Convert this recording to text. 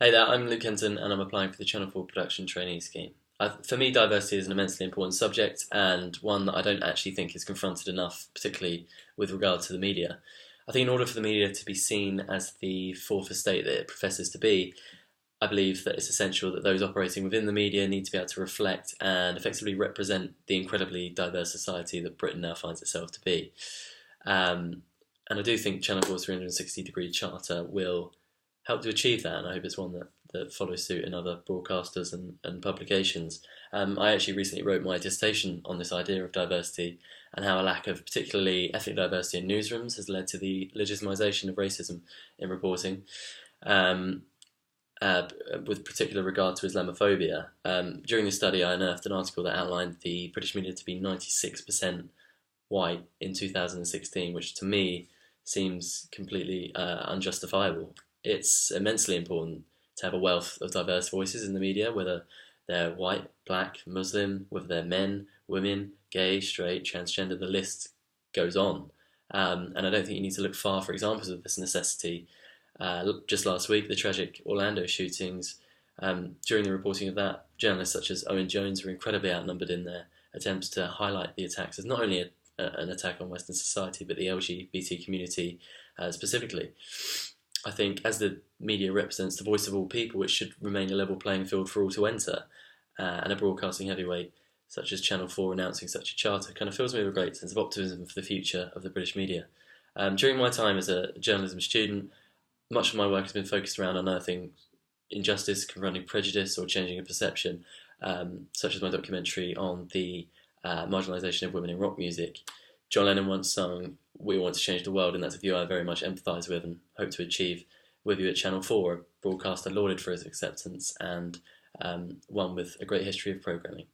Hey there, I'm Luke Kenton and I'm applying for the Channel 4 Production Trainee Scheme. For me, diversity is an immensely important subject and one that I don't actually think is confronted enough, particularly with regard to the media. I think in order for the media to be seen as the fourth estate that it professes to be, I believe that it's essential that those operating within the media need to be able to reflect and effectively represent the incredibly diverse society that Britain now finds itself to be. And I do think Channel 4's 360-degree charter will help to achieve that, and I hope it's one that follows suit in other broadcasters and publications. I actually recently wrote my dissertation on this idea of diversity and how a lack of particularly ethnic diversity in newsrooms has led to the legitimisation of racism in reporting, with particular regard to Islamophobia. During the study, I unearthed an article that outlined the British media to be 96% white in 2016, which to me seems completely unjustifiable. It's immensely important to have a wealth of diverse voices in the media, whether they're white, black, Muslim, whether they're men, women, gay, straight, transgender, the list goes on. And I don't think you need to look far for examples of this necessity. Just last week, the tragic Orlando shootings, during the reporting of that, journalists such as Owen Jones were incredibly outnumbered in their attempts to highlight the attacks as not only an attack on Western society, but the LGBT community specifically. I think as the media represents the voice of all people, it should remain a level playing field for all to enter. And a broadcasting heavyweight such as Channel 4 announcing such a charter kind of fills me with a great sense of optimism for the future of the British media. During my time as a journalism student, much of my work has been focused around unearthing injustice, confronting prejudice or changing a perception, such as my documentary on the marginalisation of women in rock music. John Lennon once sung, "We want to change the world," and that's a view I very much empathise with and hope to achieve with you at Channel 4, a broadcaster lauded for its acceptance and one with a great history of programming.